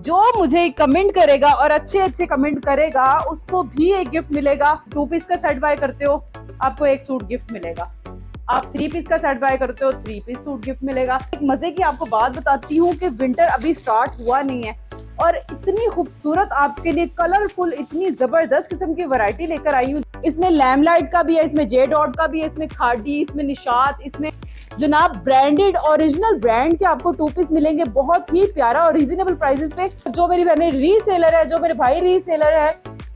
जो मुझे कमेंट करेगा और अच्छे अच्छे कमेंट करेगा उसको भी एक गिफ्ट मिलेगा। 2 पीस का सेट बाय करते हो आपको एक सूट गिफ्ट मिलेगा। आप 3 पीस का सेट बाय करते हो 3 पीस सूट गिफ्ट मिलेगा। एक मजे की आपको बात बताती हूँ कि विंटर अभी स्टार्ट हुआ नहीं है और इतनी खूबसूरत आपके लिए कलरफुल इतनी जबरदस्त किस्म की वैरायटी लेकर आई हूँ। इसमें लैमलाइट का भी है, इसमें जे डॉट का भी है, इसमें खादी, इसमें निशात, इसमें जनाब ब्रांडेड ओरिजिनल ब्रांड के आपको 2 पीस मिलेंगे बहुत ही प्यारा और रीजनेबल प्राइसेस पे। जो मेरी बहनें रीसेलर है, जो मेरे भाई रीसेलर है,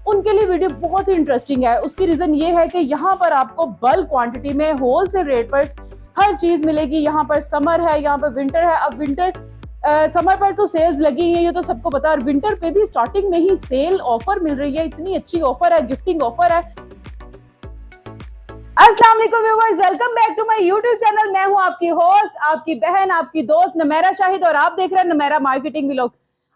उनके लिए वीडियो बहुत ही इंटरेस्टिंग है। उसकी रीजन ये है कि यहाँ पर आपको बल्क क्वांटिटी में होलसेल रेट पर हर चीज मिलेगी। यहाँ पर समर है, यहाँ पर विंटर है। अब विंटर समर पर तो सेल्स लगी है, ये तो सबको पता है, और विंटर पे भी स्टार्टिंग में ही सेल ऑफर मिल रही है। इतनी अच्छी ऑफर है, गिफ्टिंग ऑफर है। अस्सलाम वालेकुम viewers, welcome back to my YouTube channel. मैं हूं आपकी होस्ट, आपकी बहन, आपकी दोस्त नमेरा शाहिद और आप देख रहे हैं नमेरा मार्केटिंग व्लॉग।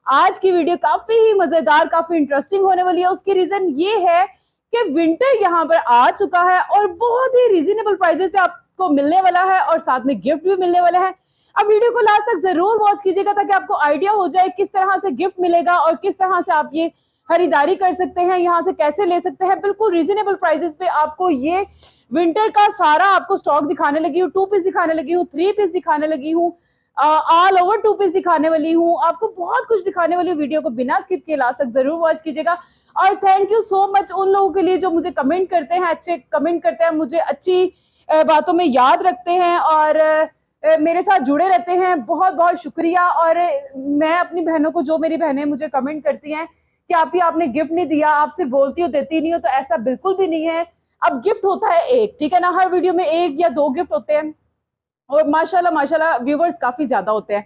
आज की वीडियो काफी ही मजेदार, काफी इंटरेस्टिंग होने वाली है। उसकी रीजन ये है कि विंटर यहाँ पर आ चुका है और बहुत ही रीजनेबल प्राइसेस पे आपको मिलने वाला है और साथ में गिफ्ट भी मिलने वाले हैं। अब वीडियो को लास्ट तक जरूर वॉच कीजिएगा ताकि आपको आइडिया हो जाए किस तरह से गिफ्ट मिलेगा और किस तरह से आप ये खरीदारी कर सकते हैं, यहाँ से कैसे ले सकते हैं। बिल्कुल रीजनेबल प्राइसेस पे आपको ये विंटर का सारा आपको स्टॉक दिखाने लगी हूँ। 2 पीस दिखाने लगी हूँ, 3 पीस दिखाने लगी हूँ, ऑल ओवर 2 पीस दिखाने वाली हूँ। आपको बहुत कुछ दिखाने वाली वीडियो को बिना स्किप किए लास्ट तक जरूर वॉच कीजिएगा। और थैंक यू सो मच उन लोगों के लिए जो मुझे कमेंट करते हैं, अच्छे कमेंट करते हैं, मुझे अच्छी बातों में याद रखते हैं और मेरे साथ जुड़े रहते हैं। बहुत बहुत शुक्रिया। और मैं अपनी बहनों को, जो मेरी बहनें मुझे कमेंट करती हैं कि आप ही आपने गिफ्ट नहीं दिया, आप सिर्फ बोलती हो देती नहीं हो, तो ऐसा बिल्कुल भी नहीं है। अब गिफ्ट होता है एक, ठीक है ना, हर वीडियो में 1 या 2 गिफ्ट होते हैं और माशाल्लाह माशाल्लाह व्यूवर्स काफी ज्यादा होते हैं,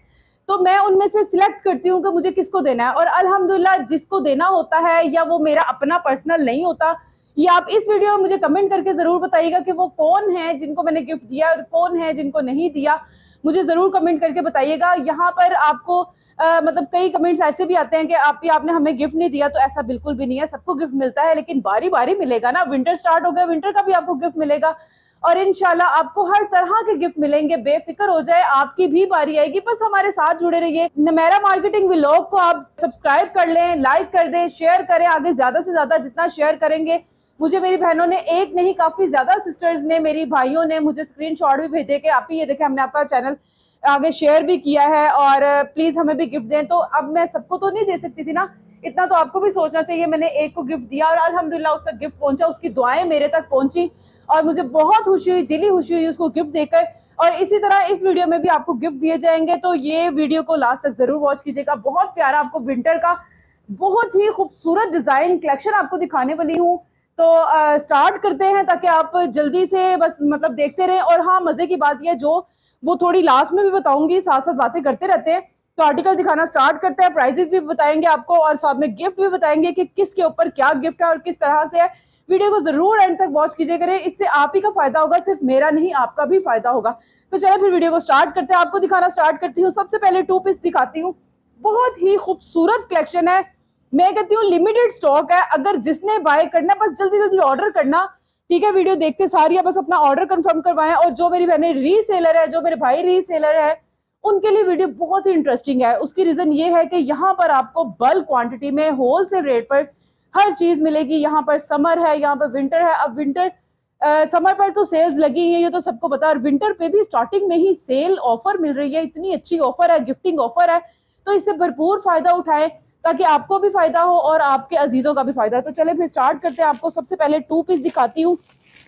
तो मैं उनमें से सिलेक्ट करती हूँ कि मुझे किसको देना है। और अल्हम्दुलिल्लाह जिसको देना होता है या वो मेरा अपना पर्सनल नहीं होता, ये आप इस वीडियो में मुझे कमेंट करके जरूर बताइएगा कि वो कौन है जिनको मैंने गिफ्ट दिया और कौन है जिनको नहीं दिया। मुझे जरूर कमेंट करके बताइएगा। यहाँ पर आपको मतलब कई कमेंट्स ऐसे भी आते हैं कि आपने हमें गिफ्ट नहीं दिया, तो ऐसा बिल्कुल भी नहीं है, सबको गिफ्ट मिलता है, लेकिन बारी बारी मिलेगा ना। विंटर स्टार्ट हो गया, विंटर का भी आपको गिफ्ट मिलेगा और इंशाल्लाह आपको हर तरह के गिफ्ट मिलेंगे। बेफिक्र हो जाए, आपकी भी बारी आएगी। बस हमारे साथ जुड़े रहिए। नमेरा मार्केटिंग व्लॉग को आप सब्सक्राइब कर लें, लाइक कर दें, शेयर करें आगे, ज्यादा से ज्यादा जितना शेयर करेंगे। मुझे मेरी बहनों ने, एक नहीं काफी ज्यादा सिस्टर्स ने, मेरी भाइयों ने मुझे स्क्रीनशॉट भी भेजे कि आप ही ये देखें हमने आपका चैनल आगे शेयर भी किया है और प्लीज हमें भी गिफ्ट दें। तो अब मैं सबको तो नहीं दे सकती थी ना, इतना तो आपको भी सोचना चाहिए। मैंने एक को गिफ्ट दिया और अल्हम्दुलिल्लाह उसका गिफ्ट पहुंचा, उसकी दुआएं मेरे तक पहुंची और मुझे बहुत खुशी हुई, दिली खुशी हुई उसको गिफ्ट देकर। और इसी तरह इस वीडियो में भी आपको गिफ्ट दिए जाएंगे, तो ये वीडियो को लास्ट तक जरूर वॉच कीजिएगा। बहुत प्यारा आपको विंटर का बहुत ही खूबसूरत डिजाइन कलेक्शन आपको दिखाने वाली हूँ। तो स्टार्ट करते हैं ताकि आप जल्दी से बस मतलब देखते रहें। और हाँ, मजे की बात यह जो वो थोड़ी लास्ट में भी बताऊंगी, साथ साथ बातें करते रहते हैं। तो आर्टिकल दिखाना स्टार्ट करते हैं, प्राइजेस भी बताएंगे आपको और साथ में गिफ्ट भी बताएंगे कि किसके ऊपर क्या गिफ्ट है और किस तरह से है। वीडियो को जरूर एंड तक वॉच कीजिए करें, इससे आप ही का फायदा होगा, सिर्फ मेरा नहीं आपका भी फायदा होगा। तो चलो फिर वीडियो को स्टार्ट करते हैं। आपको दिखाना स्टार्ट करती हूँ। सबसे पहले 2 पीस दिखाती हूँ। बहुत ही खूबसूरत कलेक्शन है, मैं कहती हूँ लिमिटेड स्टॉक है। अगर जिसने बाय करना बस जल्दी जल्दी ऑर्डर करना, ठीक है। वीडियो देखते सारी बस अपना ऑर्डर कंफर्म करवाएं। और जो मेरी बहनें रीसेलर है, जो मेरे भाई रीसेलर है, उनके लिए वीडियो बहुत ही इंटरेस्टिंग है। उसकी रीजन ये है कि यहाँ पर आपको बल्क क्वांटिटी में होलसेल रेट पर हर चीज मिलेगी। यहाँ पर समर है, यहाँ पर विंटर है। अब विंटर समर पर तो सेल्स लगी है, ये तो सबको पता है, और विंटर पे भी स्टार्टिंग में ही सेल ऑफर मिल रही है। इतनी अच्छी ऑफर है, गिफ्टिंग ऑफर है, तो इससे भरपूर फायदा उठाएं ताकि आपको भी फायदा हो और आपके अजीजों का भी फायदा। तो चले फिर स्टार्ट करते हैं। आपको सबसे पहले 2 पीस दिखाती हूँ।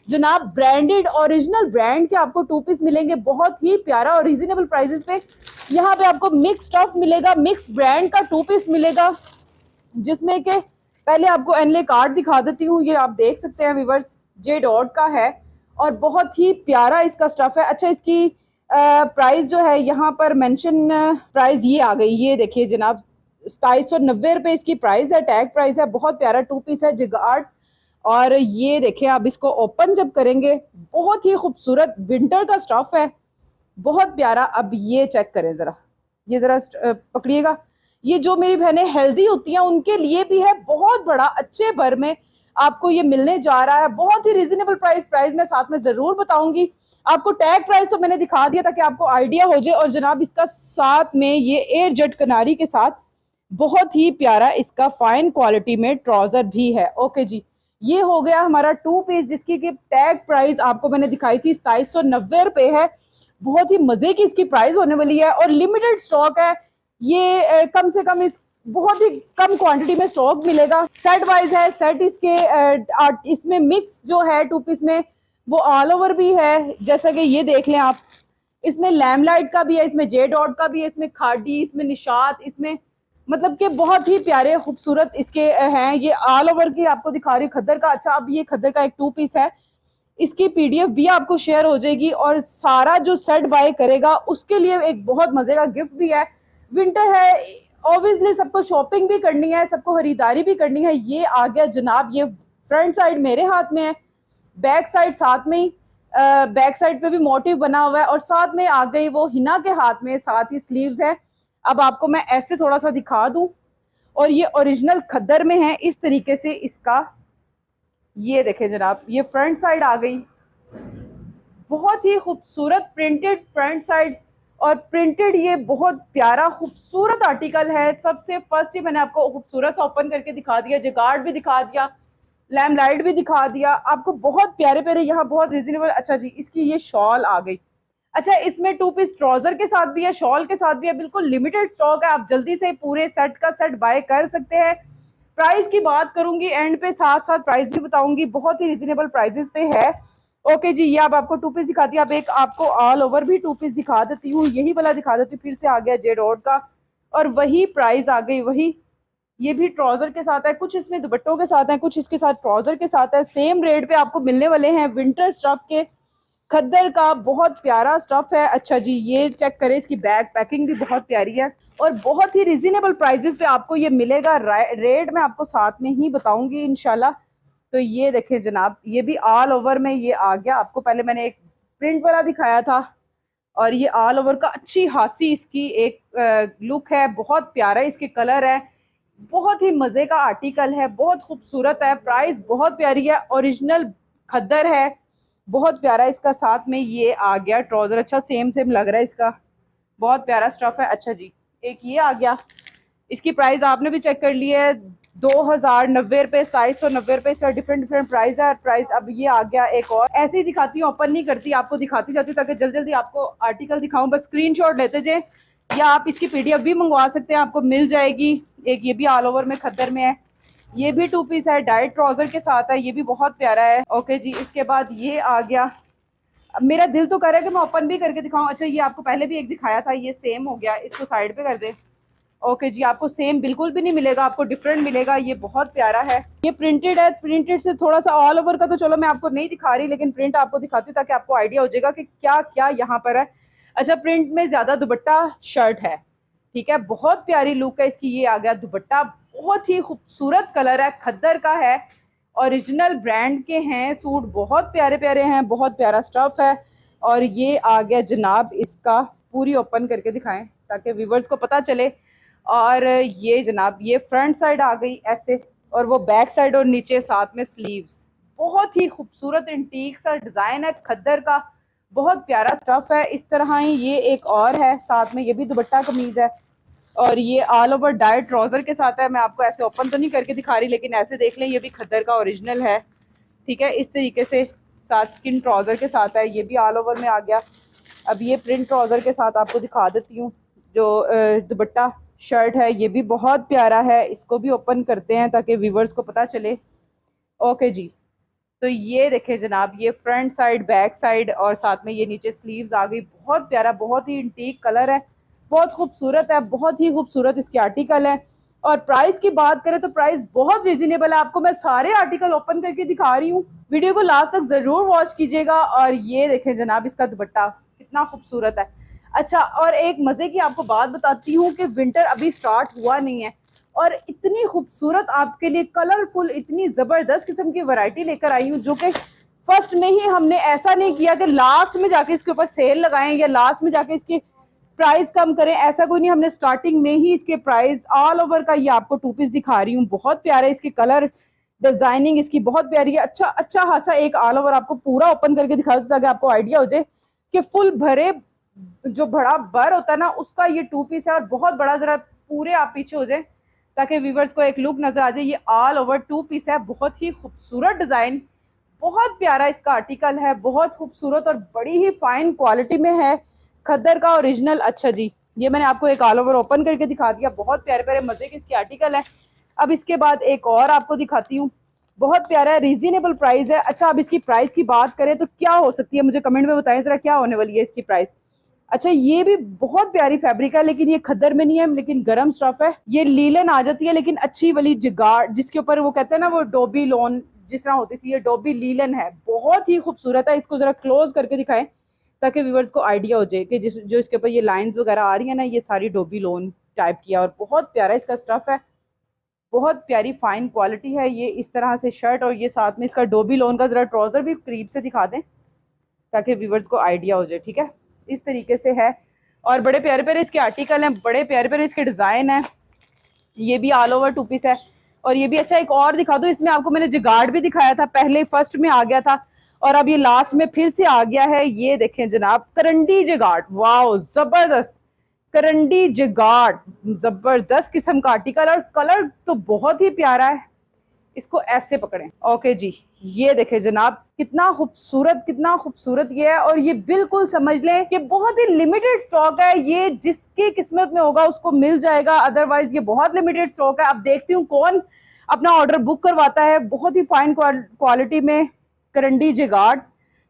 जनाब ब्रांडेड ओरिजिनल ब्रांड के आपको 2 पीस मिलेंगे बहुत ही प्यारा और रीजनेबल प्राइसेस पे। यहाँ पे आपको मिक्स स्टफ मिलेगा, मिक्स ब्रांड का 2 पीस मिलेगा, जिसमें के पहले आपको एनले कार्ड दिखा देती हूँ। ये आप देख सकते हैं व्यूअर्स, जे डॉट का है और बहुत ही प्यारा इसका स्टफ है। अच्छा, इसकी प्राइस जो है यहाँ पर मेंशन प्राइस ये आ गई, ये देखिए जनाब 2790 रुपए इसकी प्राइस है, टैग प्राइस है। बहुत प्यारा 2 पीस है, जिगार्ड। और ये देखिए आप इसको ओपन जब करेंगे, बहुत ही खूबसूरत विंटर का स्टफ है, बहुत प्यारा। अब ये चेक करें जरा, ये जरा पकड़िएगा। ये जो मेरी बहनें हेल्दी होती हैं उनके लिए भी है, बहुत बड़ा अच्छे भर में आपको ये मिलने जा रहा है। बहुत ही रीजनेबल प्राइस मैं साथ में जरूर बताऊंगी आपको। टैग प्राइस तो मैंने दिखा दिया ताकि आपको आइडिया हो जाए। और जनाब इसका साथ में ये एयर जेट कनारी के साथ बहुत ही प्यारा इसका फाइन क्वालिटी में ट्राउजर भी है। ओके जी, ये हो गया हमारा 2 पीस जिसकी की टैग प्राइस आपको मैंने दिखाई थी 2790 है। बहुत ही मजे की इसकी प्राइस होने वाली है और लिमिटेड स्टॉक है ये। कम से कम इस बहुत ही कम क्वांटिटी में स्टॉक मिलेगा। सेट वाइज है, सेट इसके इसमें मिक्स जो है 2 पीस में वो ऑल ओवर भी है, जैसा कि ये देख लें आप। इसमें लैमलाइट का भी है, इसमें जे डॉट का भी है, इसमें खाडी, इसमें निशात, इसमें मतलब कि बहुत ही प्यारे खूबसूरत इसके हैं। ये ऑल ओवर की आपको दिखा रही हूँ खद्दर का। अच्छा, अब ये खद्दर का एक 2 पीस है, इसकी पीडीएफ भी आपको शेयर हो जाएगी और सारा जो सेट बाय करेगा उसके लिए एक बहुत मजे का गिफ्ट भी है। विंटर है, ऑब्वियसली सबको शॉपिंग भी करनी है, सबको खरीदारी भी करनी है। ये आ गया जनाब, ये फ्रंट साइड मेरे हाथ में है, बैक साइड साथ में ही, बैक साइड पे भी मोटिव बना हुआ है और साथ में आ गई वो हिना के हाथ में, साथ ही स्लीव्स है। अब आपको मैं ऐसे थोड़ा सा दिखा दूं और ये ओरिजिनल खद्दर में है इस तरीके से इसका। ये देखें जनाब, ये फ्रंट साइड आ गई, बहुत ही खूबसूरत प्रिंटेड फ्रंट साइड और प्रिंटेड। ये बहुत प्यारा खूबसूरत आर्टिकल है। सबसे फर्स्ट ही मैंने आपको खूबसूरत सा ओपन करके दिखा दिया, जगार्ड भी दिखा दिया, लैम्प लाइट भी दिखा दिया आपको, बहुत प्यारे प्यारे यहाँ, बहुत रिजनेबल। अच्छा जी, इसकी ये शॉल आ गई। अच्छा, इसमें 2 पीस ट्राउजर के साथ भी है, शॉल के साथ भी है, बिल्कुल लिमिटेड स्टॉक है। आप जल्दी से पूरे सेट का सेट बाय कर सकते हैं। प्राइस की बात करूंगी एंड पे, साथ साथ प्राइस भी बताऊंगी, बहुत ही रिजनेबल प्राइसेस पे है। ओके जी, ये अब आपको 2 पीस दिखाती है। अब एक आपको ऑल ओवर भी 2 पीस दिखा देती हूँ, यही वाला दिखा देती हूँ। फिर से आ गया जे डॉट का और वही प्राइस आ गई, वही। ये भी ट्राउजर के साथ है, कुछ इसमें दुपट्टों के साथ है, कुछ इसके साथ ट्राउजर के साथ है। सेम रेट पे आपको मिलने वाले हैं विंटर स्टफ के, खद्दर का बहुत प्यारा स्टफ है। अच्छा जी, ये चेक करें, इसकी बैग पैकिंग भी बहुत प्यारी है और बहुत ही रिजनेबल प्राइसेस पे आपको ये मिलेगा। रेट मैं आपको साथ में ही बताऊंगी इंशाल्लाह। तो ये देखें जनाब, ये भी ऑल ओवर में ये आ गया। आपको पहले मैंने एक प्रिंट वाला दिखाया था और ये ऑल ओवर का अच्छी खासी इसकी एक लुक है, बहुत प्यारा इसके कलर है, बहुत ही मजे का आर्टिकल है, बहुत खूबसूरत है। प्राइस बहुत प्यारी है, ओरिजिनल खद्दर है, बहुत प्यारा। इसका साथ में ये आ गया ट्राउजर, अच्छा सेम सेम लग रहा है इसका, बहुत प्यारा स्टफ है। अच्छा जी, एक ये आ गया, इसकी प्राइस आपने भी चेक कर ली है, 2090 रुपये, 2790 रुपये, इसका डिफरेंट डिफरेंट प्राइस है। प्राइस अब ये आ गया एक और, ऐसे ही दिखाती हूँ, ओपन नहीं करती, आपको दिखाती जाती हूँ ताकि जल्दी जल्दी आपको आर्टिकल दिखाऊं। बस स्क्रीनशॉट लेते जाए या आप इसकी पीडीएफ भी मंगवा सकते हैं, आपको मिल जाएगी। एक ये भी ऑल ओवर में खद्दर में है, ये भी 2 पीस है, डाइट ट्राउजर के साथ है, ये भी बहुत प्यारा है। ओके जी, इसके बाद ये आ गया। अब मेरा दिल तो कर रहा है कि मैं ओपन भी करके दिखाऊं। अच्छा, ये आपको पहले भी एक दिखाया था, ये सेम हो गया, इसको साइड पे कर दे। ओके जी, आपको सेम बिल्कुल भी नहीं मिलेगा, आपको डिफरेंट मिलेगा। ये बहुत प्यारा है, ये प्रिंटेड है, प्रिंटेड से थोड़ा सा ऑल ओवर का तो चलो मैं आपको नहीं दिखा रही, लेकिन प्रिंट आपको दिखाती हूँ ताकि आपको आइडिया हो जाएगा कि क्या क्या यहाँ पर है। अच्छा, प्रिंट में ज्यादा दुपट्टा शर्ट है, ठीक है, बहुत प्यारी लुक है इसकी। ये आ गया दुपट्टा, बहुत ही खूबसूरत कलर है, खद्दर का है, ओरिजिनल ब्रांड के हैं सूट, बहुत प्यारे प्यारे हैं, बहुत प्यारा स्टफ है। और ये आ गया जनाब, इसका पूरी ओपन करके दिखाएं ताकि व्यूवर्स को पता चले। और ये जनाब, ये फ्रंट साइड आ गई ऐसे, और वो बैक साइड और नीचे साथ में स्लीव्स, बहुत ही खूबसूरत एंटीक सा डिजाइन है खद्दर का, बहुत प्यारा स्टफ है। इस तरह ही ये एक और है साथ में, ये भी दुपट्टा कमीज है और ये ऑल ओवर डाइट ट्राउजर के साथ है। मैं आपको ऐसे ओपन तो नहीं करके दिखा रही, लेकिन ऐसे देख लें, ये भी खद्दर का ओरिजिनल है, ठीक है, इस तरीके से साथ स्किन ट्राउजर के साथ है। ये भी ऑल ओवर में आ गया। अब ये प्रिंट ट्राउजर के साथ आपको दिखा देती हूँ, जो दुपट्टा शर्ट है, ये भी बहुत प्यारा है, इसको भी ओपन करते हैं ताकि व्यूवर्स को पता चले। ओके जी, तो ये देखें जनाब, ये फ्रंट साइड, बैक साइड और साथ में ये नीचे स्लीव्स आ गई, बहुत प्यारा, बहुत ही इंटीक कलर है, बहुत खूबसूरत है, बहुत ही खूबसूरत इसके आर्टिकल है। और प्राइस की बात करें तो प्राइस बहुत रिजनेबल है, आपको मैं सारे आर्टिकल ओपन करके दिखा रही हूँ, वीडियो को लास्ट तक जरूर वॉच कीजिएगा। और ये देखें जनाब, इसका दुपट्टा कितना खूबसूरत है। अच्छा, और एक मजे की आपको बात बताती हूँ कि विंटर अभी स्टार्ट हुआ नहीं है और इतनी खूबसूरत आपके लिए कलरफुल, इतनी जबरदस्त किस्म की वैरायटी लेकर आई हूँ, जो कि फर्स्ट में ही हमने ऐसा नहीं किया कि लास्ट में जाके इसके ऊपर सेल लगाएं या लास्ट में जाके इसकी प्राइस कम करें, ऐसा कोई नहीं। हमने स्टार्टिंग में ही इसके प्राइस ऑल ओवर का, ये आपको 2 पीस दिखा रही हूँ, बहुत प्यारे इसके कलर, डिजाइनिंग इसकी बहुत प्यारी है। अच्छा अच्छा खासा एक ऑल ओवर आपको पूरा ओपन करके दिखा दूँ ताकि आपको आइडिया हो जाए कि फुल भरे, जो बड़ा बर होता है ना, उसका ये 2 पीस है और बहुत बड़ा। जरा पूरे आप पीछे हो जाए, ताकि व्यूवर्स को एक लुक नजर आ जाए। ये ऑल ओवर 2 पीस है, बहुत ही खूबसूरत डिजाइन, बहुत प्यारा इसका आर्टिकल है, बहुत खूबसूरत और बड़ी ही फाइन क्वालिटी में है, खद्दर का ओरिजिनल। अच्छा जी, ये मैंने आपको एक ऑल ओवर ओपन करके दिखा दिया, बहुत प्यारे प्यारे मजे के इसके आर्टिकल है। अब इसके बाद एक और आपको दिखाती हूँ, बहुत प्यारा है, रीजनेबल प्राइस है। अच्छा, अब इसकी प्राइस की बात करें तो क्या हो सकती है, मुझे कमेंट में बताएं जरा क्या होने वाली है इसकी प्राइस। अच्छा, ये भी बहुत प्यारी फैब्रिक है, लेकिन ये खद्दर में नहीं है, लेकिन गर्म स्टफ है। ये लीलन आ जाती है, लेकिन अच्छी वाली जिगाड़, जिसके ऊपर वो कहते हैं ना वो डोबी लोन जिस तरह होती थी, ये डोबी लीलन है, बहुत ही खूबसूरत है। इसको जरा क्लोज करके दिखाएं ताकि व्यूवर्स को आइडिया हो जाए कि जो इसके ऊपर ये लाइंस वगैरह आ रही है ना, ये सारी डोबी लोन टाइप की है और बहुत प्यारा इसका स्टफ है, बहुत प्यारी फाइन क्वालिटी है। ये इस तरह से शर्ट और ये साथ में इसका डोबी लोन का जरा ट्राउजर भी करीब से दिखा दें ताकि व्यूवर्स को आइडिया हो जाए। ठीक है, इस तरीके से है और बड़े प्यारे प्यारे इसके आर्टिकल हैं, बड़े प्यारे प्यारे इसके डिजाइन हैं। ये भी ऑल ओवर 2 पीस है और ये भी। अच्छा, एक और दिखा दो, इसमें आपको मैंने जिगार्ड भी दिखाया था, पहले फर्स्ट में आ गया था और अब ये लास्ट में फिर से आ गया है। ये देखें जनाब, करंडी जिगार्ड, वाओ जबरदस्त करंडी जिगार्ड, जबरदस्त किस्म का आर्टिकल और कलर तो बहुत ही प्यारा है। इसको ऐसे पकड़ें, ओके जी, ये देखें जनाब, कितना खूबसूरत ये है। और ये बिल्कुल समझ लें कि बहुत ही लिमिटेड स्टॉक है, ये जिसकी किस्मत में होगा उसको मिल जाएगा, अदरवाइज ये बहुत लिमिटेड स्टॉक है। अब देखती हूँ कौन अपना ऑर्डर बुक करवाता है। बहुत ही फाइन क्वालिटी में करंडी जिगार्ड,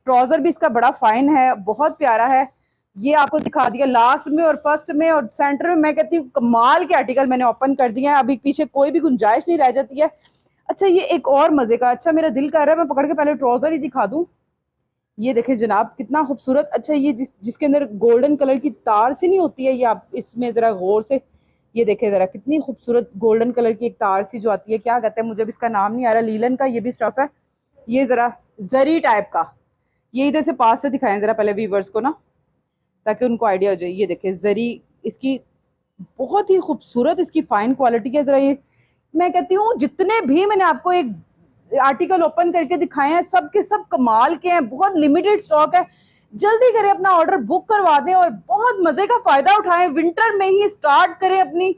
ट्राउजर भी इसका बड़ा फाइन है, बहुत प्यारा है। ये आपको दिखा दिया लास्ट में और फर्स्ट में और सेंटर में। मैं कहती हूँ कमाल के आर्टिकल मैंने ओपन कर दिए हैं, अभी पीछे कोई भी गुंजाइश नहीं रह जाती है। अच्छा, ये एक और मजे का, अच्छा मेरा दिल कर रहा है मैं पकड़ के पहले ट्राउजर ही दिखा दूं। ये देखें जनाब, कितना खूबसूरत। अच्छा, ये जिसके अंदर गोल्डन कलर की तार सी नहीं होती है, ये आप इसमें जरा गौर से ये देखें जरा, कितनी खूबसूरत गोल्डन कलर की एक तार सी जो आती है, क्या कहते हैं मुझे भी इसका नाम नहीं आ रहा, लीलन का ये भी स्टफ है। ये जरा जरी टाइप का, ये इधर से पास से दिखाएं जरा पहले व्यूवर्स को ना, ताकि उनको आइडिया हो जाए। ये देखें जरी इसकी, बहुत ही खूबसूरत इसकी फाइन क्वालिटी है। जरा ये मैं कहती हूँ जितने भी मैंने आपको एक आर्टिकल ओपन करके दिखाए हैं सब के सब कमाल के हैं, बहुत लिमिटेड स्टॉक है। जल्दी करें, अपना ऑर्डर बुक करवा दें और बहुत मजे का फायदा उठाएं। विंटर में ही स्टार्ट करें अपनी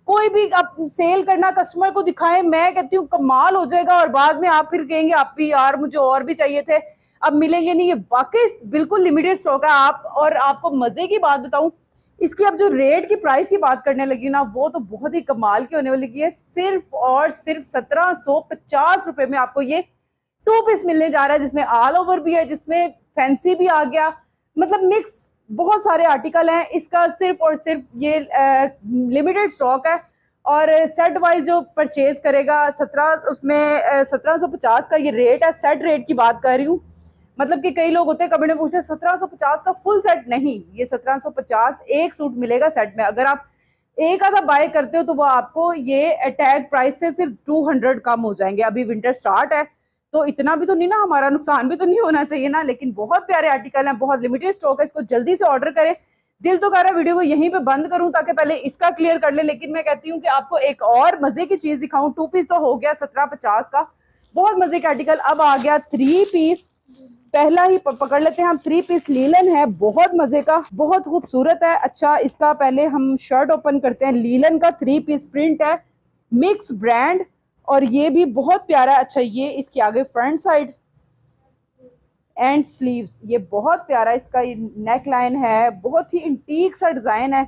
कोई भी आप सेल करना, कस्टमर को दिखाएं, मैं कहती हूँ कमाल हो जाएगा। और बाद में आप फिर कहेंगे आप भी यार मुझे और भी चाहिए थे, अब मिलेंगे नहीं। ये वाकई बिल्कुल लिमिटेड स्टॉक है। और आपको मजे की बात बताऊं, इसकी अब जो रेट की प्राइस की बात करने लगी ना, वो तो बहुत ही कमाल की होने वाली है। सिर्फ और सिर्फ 1750 रुपए में आपको ये 2 पीस मिलने जा रहा है, जिसमें ऑल ओवर भी है, जिसमें फैंसी भी आ गया, मतलब मिक्स बहुत सारे आर्टिकल हैं। इसका सिर्फ और सिर्फ ये लिमिटेड स्टॉक है और सेट वाइज जो परचेज करेगा 1750 का ये रेट है। सेट रेट की बात कर रही हूँ, मतलब कि कई लोग होते हैं कमेंट में पूछे 1750 का फुल सेट, नहीं, ये 1750 एक सूट मिलेगा सेट में। अगर आप एक आधा बाय करते हो तो वो आपको ये टैग प्राइस से सिर्फ 200 कम हो जाएंगे। अभी विंटर स्टार्ट है तो इतना भी तो नहीं ना, हमारा नुकसान भी तो नहीं होना चाहिए ना। लेकिन बहुत प्यारे आर्टिकल हैं, बहुत लिमिटेड स्टॉक है, इसको जल्दी से ऑर्डर करें। दिल तो कर रहा है वीडियो को यहीं पे बंद करूं ताकि पहले इसका क्लियर कर ले, लेकिन मैं कहती हूँ कि आपको एक और मजे की चीज दिखाऊं। 2 पीस तो हो गया 1750 का, बहुत मजे का आर्टिकल। अब आ गया 3 पीस, पहला ही पकड़ लेते हैं हम। 3 पीस लीलन है, बहुत मजे का, बहुत खूबसूरत है। अच्छा, इसका पहले हम शर्ट ओपन करते हैं। लीलन का 3 पीस प्रिंट है, मिक्स ब्रांड, और ये भी बहुत प्यारा है। अच्छा, ये इसके आगे फ्रंट साइड एंड स्लीव्स, ये बहुत प्यारा इसका नेक लाइन है, बहुत ही इंटीक सा डिजाइन है।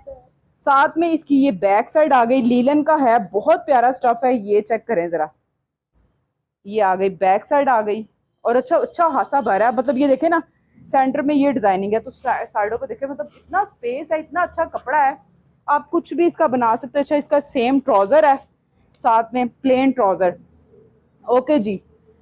साथ में इसकी ये बैक साइड आ गई, लीलन का है, बहुत प्यारा स्टफ है। ये चेक करें जरा, ये आ गई बैक साइड आ गई और अच्छा खासा भरा है। मतलब ये देखे ना, सेंटर में ये डिजाइनिंग है तो साइडों पे देखे, मतलब इतना स्पेस है, इतना अच्छा कपड़ा है, आप कुछ भी इसका बना सकते हैं। अच्छा, इसका सेम ट्राउजर है, साथ में प्लेन ट्राउजर। ओके जी।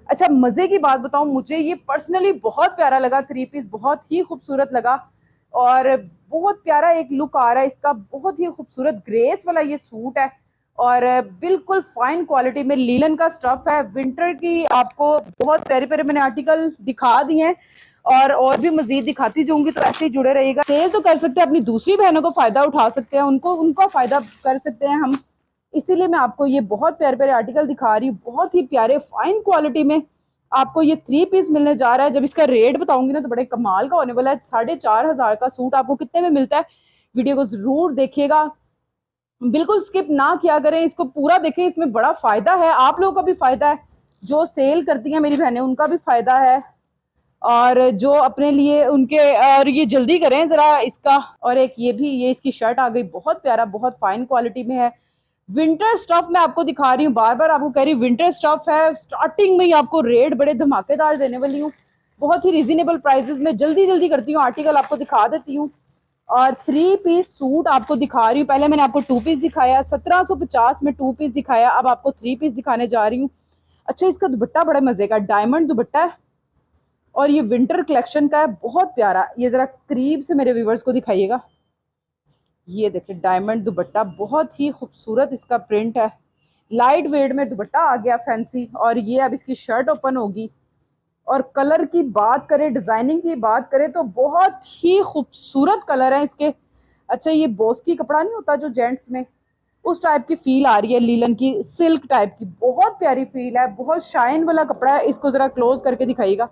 अच्छा, मजे की बात बताऊं, मुझे ये पर्सनली बहुत प्यारा लगा। 3 पीस बहुत ही खूबसूरत लगा और बहुत प्यारा एक लुक आ रहा है इसका, बहुत ही खूबसूरत ग्रेस वाला ये सूट है और बिल्कुल फाइन क्वालिटी में लीलन का स्टफ है। विंटर की आपको बहुत प्यारे प्यारे मैंने आर्टिकल दिखा दिए हैं और भी मजीद दिखाती जाऊंगी, तो ऐसे ही जुड़े रहिएगा। सेल तो कर सकते हैं, अपनी दूसरी बहनों को फायदा उठा सकते हैं, उनका फायदा कर सकते हैं हम, इसीलिए मैं आपको ये बहुत प्यारे प्यारे आर्टिकल दिखा रही हूँ। बहुत ही प्यारे फाइन क्वालिटी में आपको ये 3 पीस मिलने जा रहा है। जब इसका रेट बताऊंगी ना तो बड़े कमाल का होने वाला है। 4500 का सूट आपको कितने में मिलता है, वीडियो को जरूर देखिएगा। बिल्कुल स्किप ना किया करें, इसको पूरा देखें, इसमें बड़ा फायदा है, आप लोगों का भी फायदा है, जो सेल करती हैं मेरी बहनें उनका भी फायदा है, और जो अपने लिए उनके, और ये जल्दी करें जरा इसका। और एक ये भी, ये इसकी शर्ट आ गई, बहुत प्यारा, बहुत फाइन क्वालिटी में है। विंटर स्टफ मैं आपको दिखा रही हूँ, बार बार आपको कह रही हूँ विंटर स्टफ है। स्टार्टिंग में ही आपको रेट बड़े धमाकेदार देने वाली हूँ, बहुत ही रिजनेबल प्राइसेस में। जल्दी जल्दी करती हूँ, आर्टिकल आपको दिखा देती हूँ। और 3 पीस सूट आपको दिखा रही हूँ। पहले मैंने आपको 2 पीस दिखाया, 1750 में 2 पीस दिखाया, अब आपको 3 पीस दिखाने जा रही हूँ। अच्छा, इसका दुपट्टा बड़े मजे का, डायमंड दुपट्टा है, और ये विंटर कलेक्शन का है, बहुत प्यारा। ये जरा करीब से मेरे व्यूवर्स को दिखाइएगा, ये देखिए डायमंड दुपट्टा, बहुत ही खूबसूरत इसका प्रिंट है, लाइट वेट में दुपट्टा आ गया फैंसी। और ये अब इसकी शर्ट ओपन होगी, और कलर की बात करें, डिजाइनिंग की बात करें तो बहुत ही खूबसूरत कलर है इसके। अच्छा, ये बोस्की कपड़ा नहीं होता जो जेंट्स में, उस टाइप की फील आ रही है, लीलन की सिल्क टाइप की, बहुत प्यारी फील है, बहुत शाइन वाला कपड़ा है। इसको जरा क्लोज करके दिखाइएगा,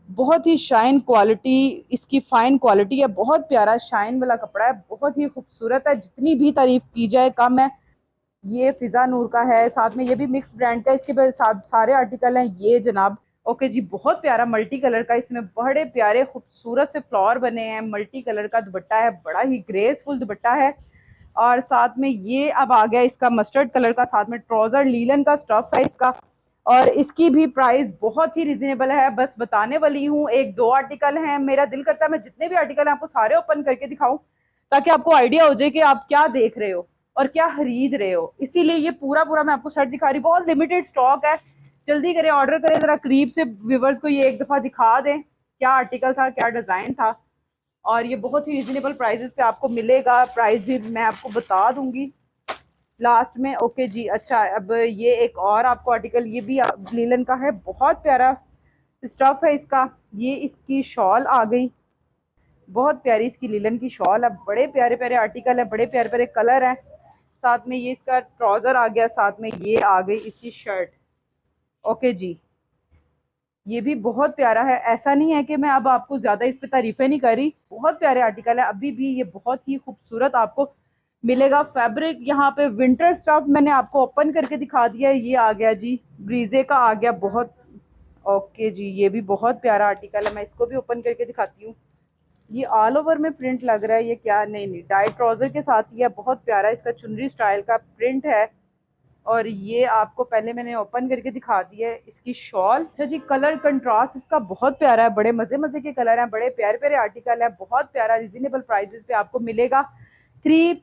बहुत ही शाइन क्वालिटी इसकी, फाइन क्वालिटी है, बहुत प्यारा शाइन वाला कपड़ा है, बहुत ही खूबसूरत है, जितनी भी तारीफ की जाए कम है। ये फिजा नूर का है, साथ में ये भी मिक्स ब्रांड का, इसके साथ सारे आर्टिकल हैं ये जनाब। ओके जी, बहुत प्यारा मल्टी कलर का, इसमें बड़े प्यारे खूबसूरत से फ्लावर बने हैं, मल्टी कलर का दुपट्टा है, बड़ा ही ग्रेसफुल दुपट्टा है। और साथ में ये अब आ गया इसका मस्टर्ड कलर का, साथ में ट्राउजर लीलन का स्टफ है इसका, और इसकी भी प्राइस बहुत ही रिजनेबल है। बस बताने वाली हूँ, एक दो आर्टिकल हैं, मेरा दिल करता है मैं जितने भी आर्टिकल हैं आपको सारे ओपन करके दिखाऊं, ताकि आपको आइडिया हो जाए कि आप क्या देख रहे हो और क्या खरीद रहे हो। इसीलिए ये पूरा पूरा मैं आपको शर्ट दिखा रही, बहुत लिमिटेड स्टॉक है, जल्दी करें, ऑर्डर करें, जरा करीब से व्यूवर्स को ये एक दफा दिखा दें क्या आर्टिकल था, क्या डिजाइन था। और ये बहुत ही रिजनेबल प्राइसेस पे आपको मिलेगा, प्राइस भी मैं आपको बता दूंगी लास्ट में। ओके जी, अच्छा अब ये एक और आपको आर्टिकल, ये भी लीलन का है, बहुत प्यारा स्टफ है इसका। ये इसकी शॉल आ गई, बहुत प्यारी इसकी लीलन की शॉल है, बड़े प्यारे प्यारे आर्टिकल है, बड़े प्यारे प्यारे कलर हैं। साथ में ये इसका ट्राउजर आ गया, साथ में ये आ गई इसकी शर्ट। ओके जी, ये भी बहुत प्यारा है, ऐसा नहीं है कि मैं अब आपको ज्यादा इस पे तारीफें नहीं कर रही, बहुत प्यारे आर्टिकल है। अभी भी ये बहुत ही खूबसूरत आपको मिलेगा फैब्रिक। यहाँ पे विंटर स्टफ मैंने आपको ओपन करके दिखा दिया है, ये आ गया जी ब्रीजे का आ गया, बहुत। ओके जी, ये भी बहुत प्यारा आर्टिकल है, मैं इसको भी ओपन करके दिखाती हूँ। ये ऑल ओवर में प्रिंट लग रहा है, ये क्या, नहीं नहीं, डाई ट्राउजर के साथ ही है, बहुत प्यारा इसका चुनरी स्टाइल का प्रिंट है। और ये आपको पहले मैंने ओपन करके दिखा दिया है इसकी शॉल। अच्छा जी, कलर कंट्रास्ट इसका बहुत प्यारा है, बड़े मजे मजे के कलर हैं, बड़े प्यारे प्यारे आर्टिकल है, बहुत प्यारा रिजनेबल प्राइसेस पे आपको मिलेगा। 3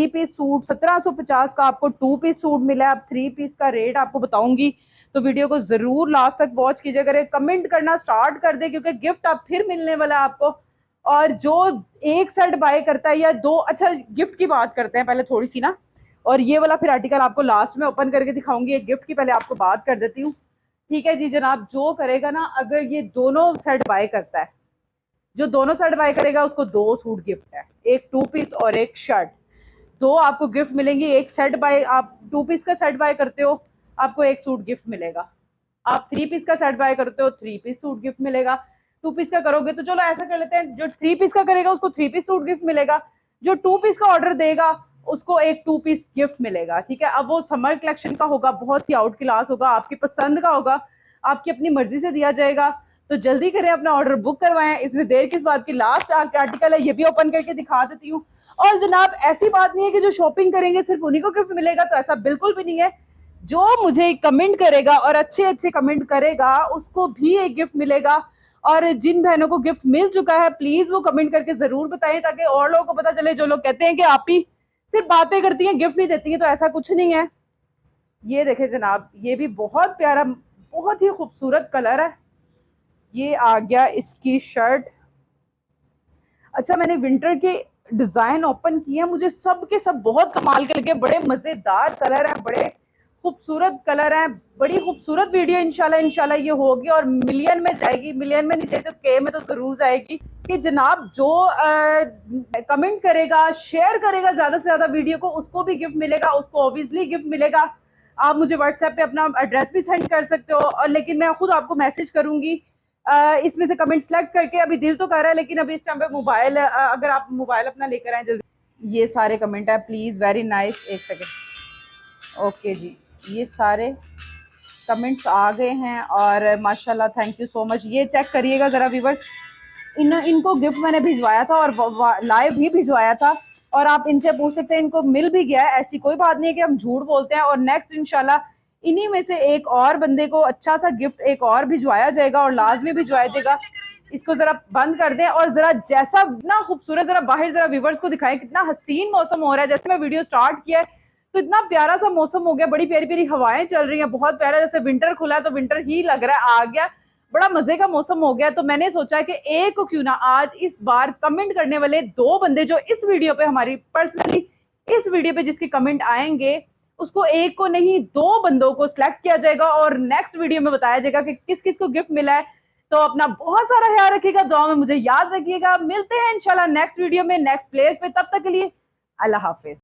पीस सूट 1750 का आपको 2 पीस सूट मिला है। अब 3 पीस का रेट आपको बताऊंगी, तो वीडियो को जरूर लास्ट तक वॉच कीजिए, करें कमेंट करना स्टार्ट कर दे, क्योंकि गिफ्ट अब फिर मिलने वाला है आपको। और जो एक सेट बाय करता है या दो, अच्छा गिफ्ट की बात करते हैं पहले थोड़ी सी ना, और ये वाला फिर आर्टिकल आपको लास्ट में ओपन करके दिखाऊंगी। एक गिफ्ट की पहले आपको बात कर देती हूँ, ठीक है जी जनाब। जो करेगा ना, अगर ये दोनों सेट बाय करता है, जो दोनों सेट बाय करेगा उसको 2 सूट गिफ्ट है, एक 2 पीस और एक शर्ट, 2 आपको गिफ्ट मिलेंगी। एक सेट बाय, आप 2 पीस का सेट बाय करते हो आपको 1 सूट गिफ्ट मिलेगा, आप 3 पीस का सेट बाय करते हो 3 पीस सूट गिफ्ट मिलेगा। 2 पीस का करोगे तो चलो ऐसा कर लेते हैं, जो 3 पीस का करेगा उसको 3 पीस सूट गिफ्ट मिलेगा, जो 2 पीस का ऑर्डर देगा उसको एक 2 पीस गिफ्ट मिलेगा, ठीक है। अब वो समर कलेक्शन का होगा, बहुत ही आउट क्लास होगा, आपकी पसंद का होगा, आपकी अपनी मर्जी से दिया जाएगा। तो जल्दी करें, अपना ऑर्डर बुक करवाएं, इसमें देर किस बात की। लास्ट आर्टिकल है, ये भी ओपन करके दिखा देती हूँ। और जनाब ऐसी बात नहीं है कि जो शॉपिंग करेंगे सिर्फ उन्हीं को गिफ्ट मिलेगा, तो ऐसा बिल्कुल भी नहीं है। जो मुझे कमेंट करेगा और अच्छे अच्छे कमेंट करेगा उसको भी एक गिफ्ट मिलेगा। और जिन बहनों को गिफ्ट मिल चुका है प्लीज वो कमेंट करके जरूर बताएं, ताकि और लोगों को पता चले। जो लोग कहते हैं कि आप ही सिर्फ बातें करती हैं गिफ्ट नहीं देती हैं, तो ऐसा कुछ नहीं है। ये देखें जनाब, ये भी बहुत प्यारा, बहुत ही खूबसूरत कलर है। ये आ गया इसकी शर्ट। अच्छा, मैंने विंटर के डिजाइन ओपन किए हैं, मुझे सब के सब बहुत कमाल के लगे, बड़े मजेदार कलर हैं, बड़े खूबसूरत कलर हैं। बड़ी खूबसूरत वीडियो इंशाल्लाह ये होगी और मिलियन में जाएगी, मिलियन में नहीं जाए तो के में तो जरूर जाएगी। कि जनाब जो कमेंट करेगा, शेयर करेगा ज्यादा से ज्यादा वीडियो को, उसको भी गिफ्ट मिलेगा, उसको ऑब्वियसली गिफ्ट मिलेगा। आप मुझे व्हाट्सएप पे अपना एड्रेस भी सेंड कर सकते हो, और लेकिन मैं खुद आपको मैसेज करूंगी इसमें से कमेंट सेलेक्ट करके। अभी दिल तो कर रहा है लेकिन अभी इस टाइम पे मोबाइल, अगर आप मोबाइल अपना लेकर आए जल्दी। ये सारे कमेंट है, प्लीज़ वेरी नाइस। एक सेकेंड, ओके जी, ये सारे कमेंट्स आ गए हैं और माशाल्लाह थैंक यू सो मच। ये चेक करिएगा ज़रा व्यूवर्स, इनको गिफ्ट मैंने भिजवाया था और लाइव भी भिजवाया था, और आप इनसे पूछ सकते हैं, इनको मिल भी गया है। ऐसी कोई बात नहीं है कि हम झूठ बोलते हैं। और नेक्स्ट इंशाल्लाह इन्हीं में से एक और बंदे को अच्छा सा गिफ्ट एक और भिजवाया जाएगा और लाजमी भिजवाया जाएगा। इसको जरा बंद कर दें और जरा जैसा ना खूबसूरत, जरा बाहर जरा व्यूवर्स को दिखाएं कितना हसीन मौसम हो रहा है। जैसे मैं वीडियो स्टार्ट किया है तो इतना प्यारा सा मौसम हो गया, बड़ी प्यारी प्यारी हवाएं चल रही हैं, बहुत प्यारा, जैसे विंटर खुला है तो विंटर ही लग रहा है, आ गया, बड़ा मजे का मौसम हो गया। तो मैंने सोचा कि एक को क्यों ना आज इस बार कमेंट करने वाले दो बंदे जो इस वीडियो पे हमारी पर्सनली इस वीडियो पे जिसके कमेंट आएंगे, उसको एक को नहीं दो बंदों को सिलेक्ट किया जाएगा और नेक्स्ट वीडियो में बताया जाएगा कि किस किस को गिफ्ट मिला है। तो अपना बहुत सारा ख्याल रखिएगा, दुआ में मुझे याद रखिएगा। मिलते हैं इंशाल्लाह नेक्स्ट वीडियो में नेक्स्ट प्लेस पे, तब तक के लिए अल्लाह हाफिज।